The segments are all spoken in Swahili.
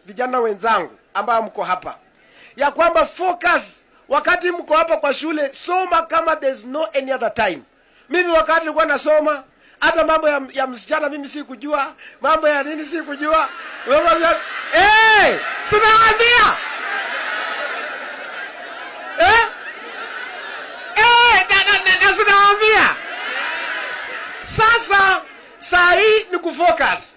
vijana wenzangu ambao mko hapa ya kwamba focus wakati mko hapa kwa shule, soma kama there's no any other time. Mimi wakati nilikuwa nasoma, hata mambo ya msichana mimi si kujua, mambo ya nini si kujua. Sinaambia. Sinaambia. Sasa saa hii ni kufocus.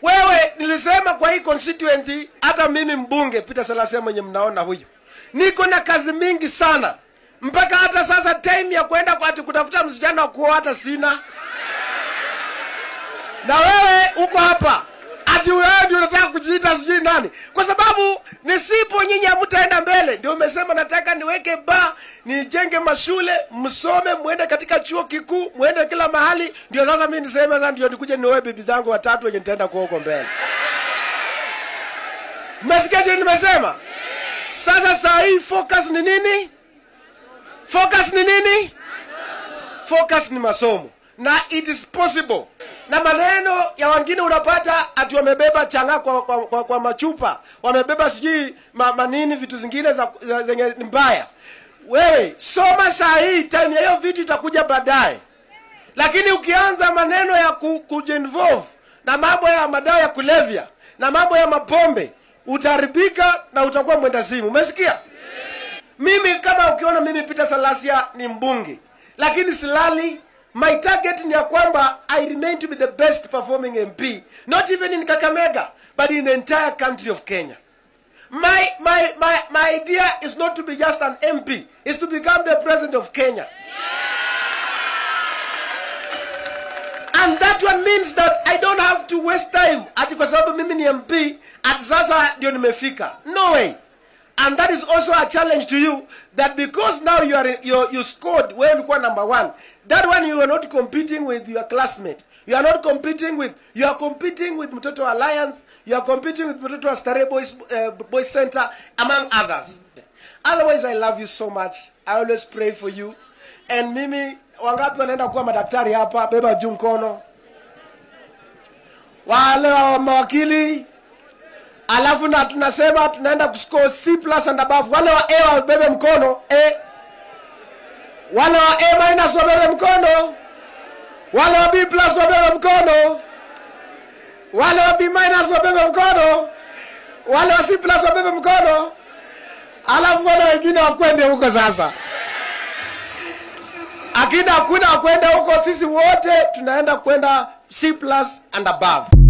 Wewe nilisema kwa hii constituency, hata mimi mbunge Peter Salasya mwenye mnaona huyu, niko na kazi mingi sana. Mpaka hata sasa time ya kwenda kwa kutafuta msichana wa kuoa hata sina. Na wewe uko hapa ati wewe ndio unataka kujiita sijui nani. Kwa sababu nisipo nyinyi hamtaenda mbele. Ndio umesema nataka niweke nijenge mashule, msome, muende katika chuo kikuu, muende kila mahali. Ndio sasa mimi niseme sasa ndio nikuje nioe bibi zangu watatu wenye nitaenda kwa huko mbele. Mmesikia je nimesema? Sasa saa hii focus ni nini? Focus ni nini? Focus ni masomo. Na it is possible. Na maneno ya wengine unapata ati wamebeba changa kwa machupa, wamebeba sijui manini vitu zingine zenye mbaya. Wewe soma saa hii, time hiyo vitu itakuja baadaye. Lakini ukianza maneno ya kuinvolve na mambo ya madawa ya kulevya na mambo ya mapombe, utaribika na utakuwa mwenda simu. Umesikia? Mimi kama ukiona mimi Peter Salasya ni mbunge, lakini silali. My target ni ya kwamba I remain to be the best performing MP, not even in Kakamega, but in the entire country of Kenya. My idea is not to be just an MP, is to become the president of Kenya. And that one means that I don't have to waste time. Ati kwa sababu mimi ni MP, ati sasa ndio nimefika. No way. And that is also a challenge to you, that because now you scored when you were number 1, that one you are not competing with your classmate. You are not competing with, you are competing with Mtoto Alliance, you are competing with Mtoto Astare Boys Center, among others. Otherwise, I love you so much. I always pray for you. And mimi, wangapi wanaenda kuwa madaktari hapa, beba juu mkono. Wale wa mawakili, alafu na tunasema tunaenda kuscore C+ and above. Wale wa A wabebe mkono, wale wa A- wabebe mkono, wale wa B+ wabebe mkono, wale wa B- wabebe mkono, wale wa C+ wabebe mkono, alafu wale wengine wakwende huko sasa. Akina hakuna wakwenda huko, sisi wote tunaenda kwenda C+ and above.